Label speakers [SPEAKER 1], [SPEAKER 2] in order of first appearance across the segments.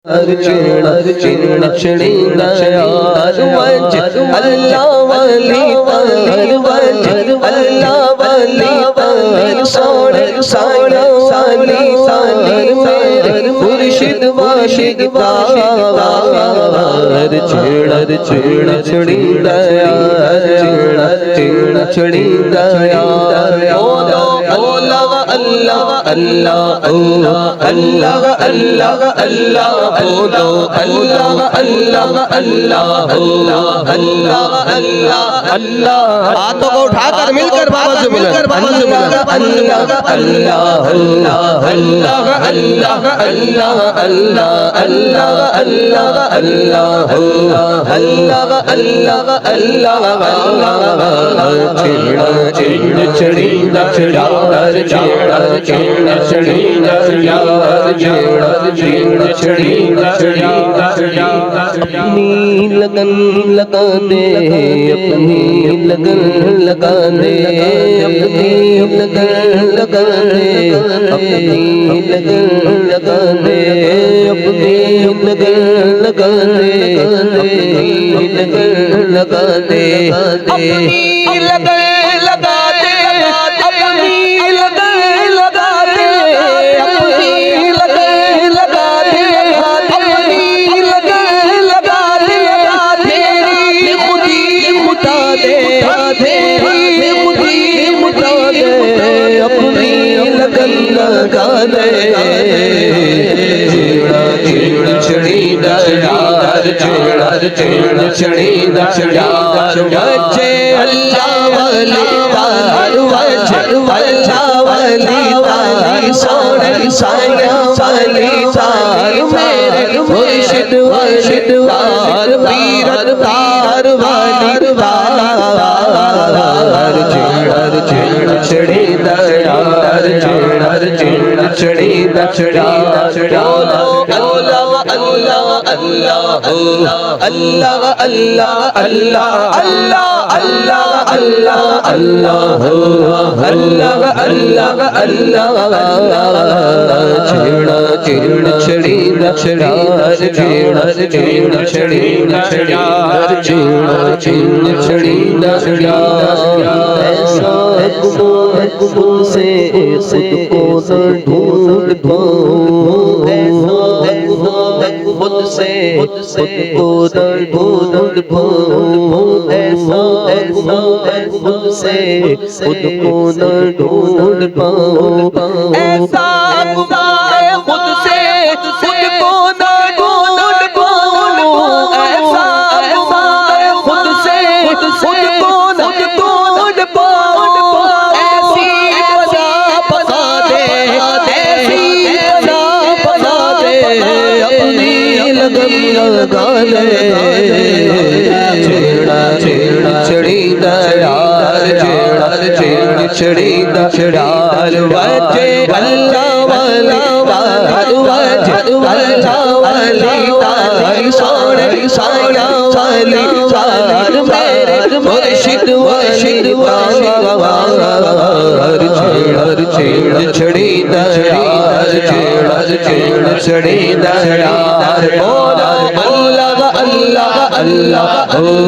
[SPEAKER 1] چڑ چڑیندا یار وجد اللہ والی تار وجد اللہ والی تار سونے سایہ والی تار میرے مرشد واشد تار چڑ چڑیندا یار چڑ چڑیندا یار اللہ اللہ اللہ اللہ اللہ اللہ اللہ اللہ اللہ اللہ اللہ اللہ اللہ ہاتھوں کو اٹھا کر مل کر بابا سے ملیں اللہ اللہ اللہ اللہ اللہ اللہ اللہ اللہ اللہ اللہ اللہ اللہ اللہ اللہ چڑ چڑیندا یار چڑ چڑیندا یار چڑ چڑیندا اپنی لگن لگا دے اپنی لگن لگا دے اپنی لگن لگا دے اپنی لگن لگا دے اپنی لگن لگا دے اپنی لگن لگا دے اپنی لگن لگا دے اپنی لگن لگا دے اپنی لگن لگا دے اپنی لگن لگا دے میری خودی مٹا دے میری خودی مٹا دے اپنی لگن لگا دے چڑ چڑیندا یار چڑ چڑیندا یار وجہ اللہ والی تار وجہ اللہ والی تار سونے سایہ والی تار میرے مرشد واشد تار پیرت تار والی تار چڑ چڑیندا یار چڑ چڑیندا اللہ اللہ اللہ اللہ اللہ اللہ اللہ اللہ اللہ اللہ اللہ اللہ چڑ چڑیندا یار چڑ چڑیندا یار چڑ چڑیندا یار ایسا گم سے خود کو نہ ڈھونڈ خود سے خود کو نہ ڈھونڈ ایسا خود سے خود کو نہ ڈھونڈ پاؤں ایسا خود سے خود کو نہ ڈھونڈ پاؤں ایسا خود سے خود کو نہ ڈھونڈ پاؤں ایسی بلا بنا دے ایسی بلا بنا دے اپنی لگن لگا دے چڑ چڑیندا یار چڑ چڑیندا یار وجہ اللہ والی وجہ اللہ والی تار سونے سایہ والی تار میرے مرشد واشد تار چڑ چڑیندا یار چڑ چڑیندا یار اللہ اللہ اللہ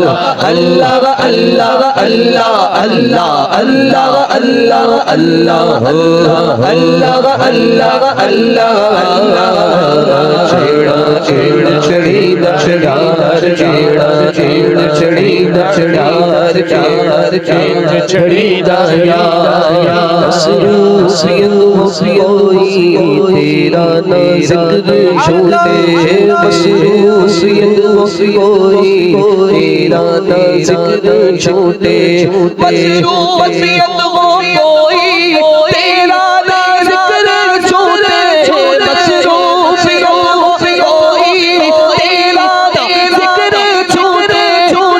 [SPEAKER 1] اللہ اللہ اللہ اللہ اللہ اللہ اللہ اللہ اللہ چڑ چڑیندا یار چڑ چڑیندا یار چڑ چڑیندا یار مسرور کوئی تیرا نہ ذکر چھوڑے مسرور کوئی تیرا نہ ذکر چھوٹے مسرور کوئی تیرا نہ ذکر چھوٹے مسرور کوئی تیرا نہ ذکر چھوٹے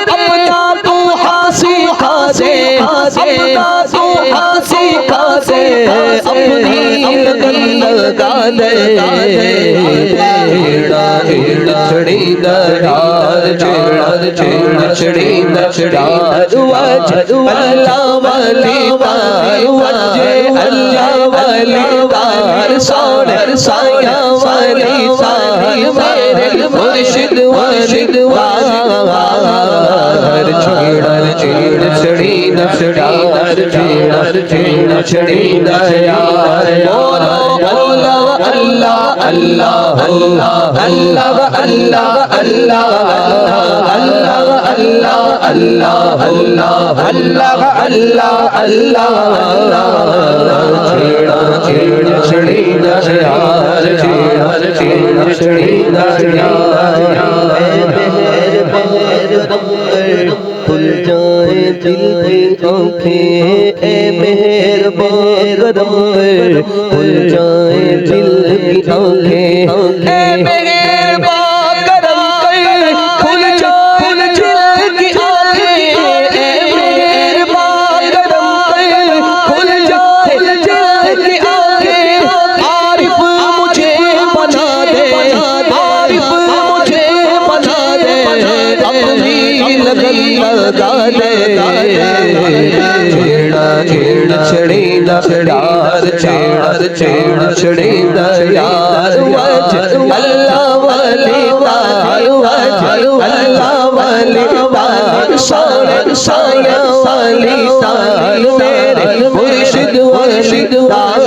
[SPEAKER 1] اپنا تو ہنسی کھاتے اپنا تو ہنسی کھاتے اپنی لگن لگا دے چڑیندا یار چڑ چڑیندا یار وجہ اللہ والی تار وجہ اللہ والی تار سونے سایہ والی تار چھیڑ چھڑیندہ یار بولو اللہ اللہ اللہ اللہ اللہ اللہ اللہ اللہ اللہ اللہ اللہ اللہ اللہ چھیڑ چھڑیندہ یار چھیڑ چھڑیندہ یار کھل جائے دل کی آنکھیں اے مہربان کرم کھل جائے دل کی آنکھیں اے مہربان کرم کھل جائے دل کی آنکھیں اے مہربان کرم کھل جائے دل کی آنکھیں عارف مجھے بنا دے عارف مجھے بنا دے اپنی لگا دے چھیڑ چھڑیندہ یار چھیڑ چھڑیندہ یار وجہ اللہ والی تار وجہ اللہ والی تار سایہ والی تار میرے مرشد والی تار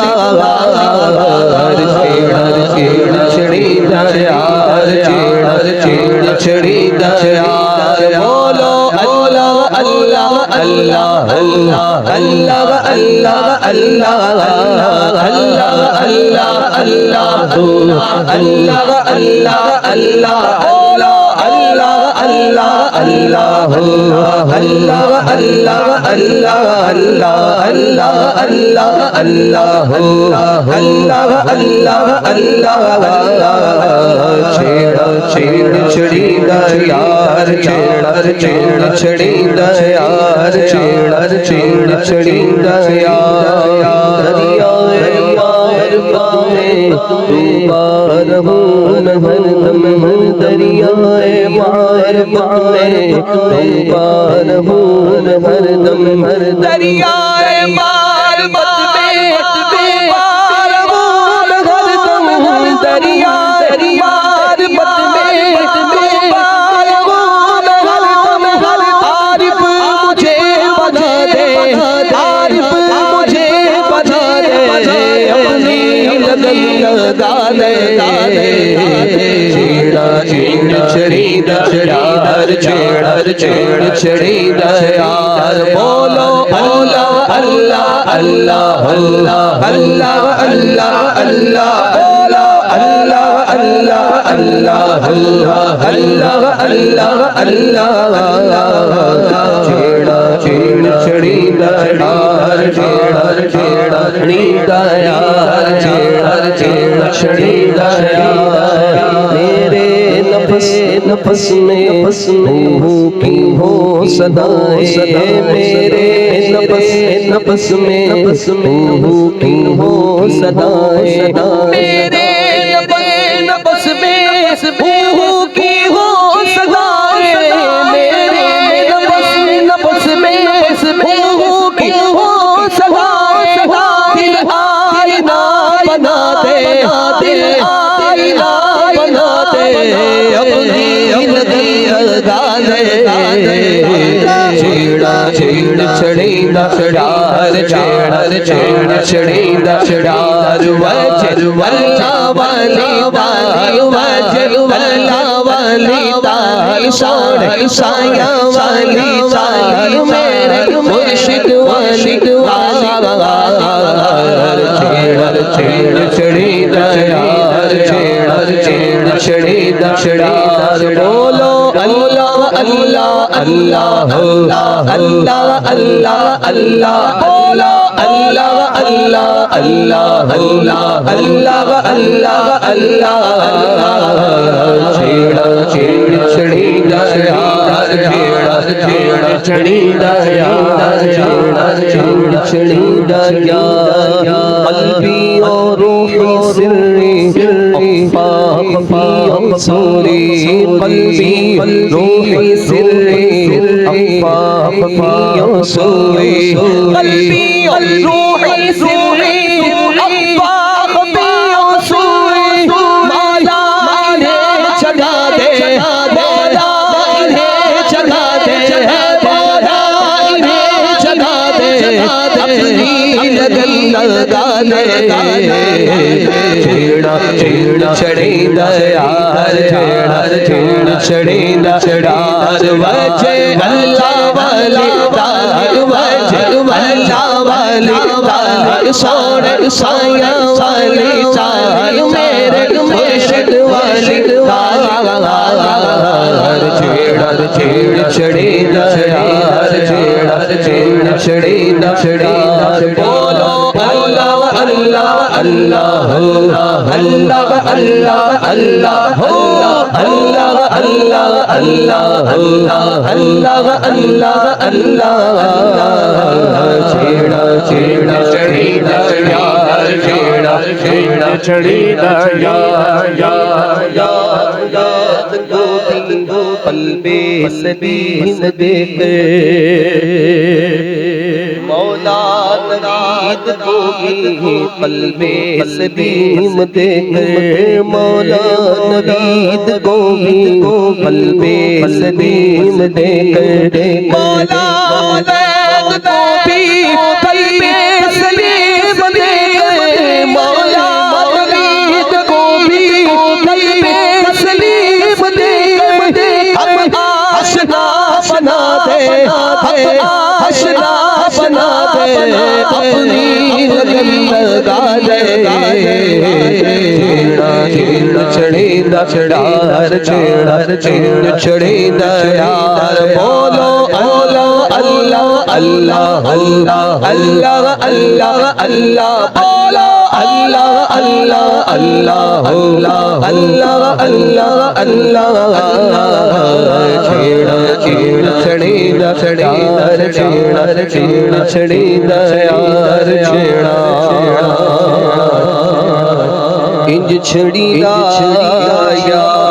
[SPEAKER 1] چھیڑ چھڑیندہ یار چھیڑ چھڑیندہ یار بولو اللہ اللہ اللہ اللہ اللہ اللہ اللہ اللہ اللہ اللہ اللہ اللہ بولو اللہ اللہ اللہ اللہ اللہ اللہ اللہ اللہ اللہ اللہ اللہ چھیڑ چھڑیندہ یار چھیڑ چھڑیندہ یار چھیڑ چھڑیندہ یار دریائے مار پائے پار ہوں ہر دم دریائے مار پائے پار ہوں ہر دم دریائے مار پائے پار ہوں ہر دم دریائے مار پائے پار ہوں ہر دم عارف مجھے بنا دے عارف مجھے بنا دے اپنی لگن لگا دے چھیڑ چھڑیندہ یار چھیڑ چھڑیندہ یار بولو اللہ اللہ اللہ اللہ اللہ اللہ بولو اللہ اللہ اللہ اللہ اللہ اللہ چھیڑ چھڑیندہ یار چھیڑ چھڑیندہ یار چھیڑ چھڑیندہ یار میرے نفس میں روح کی ہو صدائیں میرے نفس میں روح کی ہو صدائیں میرے نفس میں روح کی ہو صدائیں میرے نفس میں روح کی ہو صدائیں دل آئینہ بنا دے دل آئینہ بنا دے اپنی لگن لگا دے چھیڑ چھڑیندہ یار چھیڑ چھڑیندہ یار وجہ اللہ والی تار وجہ اللہ والی تار سایہ والی تار میرے مرشد والی تار چھیڑ چھڑیندہ یار چھیڑ چھڑیندہ یار بولو اللہ اللہ اللہ اللہ اللہ اللہ بولو اللہ اللہ اللہ اللہ اللہ اللہ چھیڑ چھڑیندہ یار چھیڑ چھڑیندہ یار چھیڑ چھڑیندہ یار قلبی اور روحی سری افاق سوری قلبی روحی سری افاق سوری قلبی اور روحی سری افاق سوری مولا انہیں جگا دے مولا انہیں جگا دے مولا انہیں جگا دے چھیڑ چھڑیندا یار چھیڑ چھڑیندا یار وجہ اللہ والی تار وجہ اللہ والی تار سونے سایہ والی تار میرے مرشد والی تار چھیڑ چھڑیندا یار چھیڑ چھڑیندا یار بولو اللہ اللہ اللہ اللہ اللہ اللہ اللہ اللہ اللہ اللہ اللہ اللہ چھیڑ چھڑیندا یار چھیڑ چھڑیندا یاد گوبی قلب سلیم دیکھ مولا نوید گوبی قلب سلیم دیکھ مولا نوید گوبی قلب سلیم دیکھ مولا نوید گوبی قلب سلیم دیکھ مولا نوید گوبی قلب سلیم دیکھ ہم آشنا بنا دے ہم آشنا بنا دے اپنی لگا دے چھیڑ چھڑیندا یار چھیڑ چھڑیندا یار بولو اللہ اللہ اللہ اللہ اللہ اللہ بولو اللہ اللہ اللہ اللہ اللہ اللہ چھیڑ چھڑیندا یار چھیڑ چھڑیندا یار انج چھڑیندا یار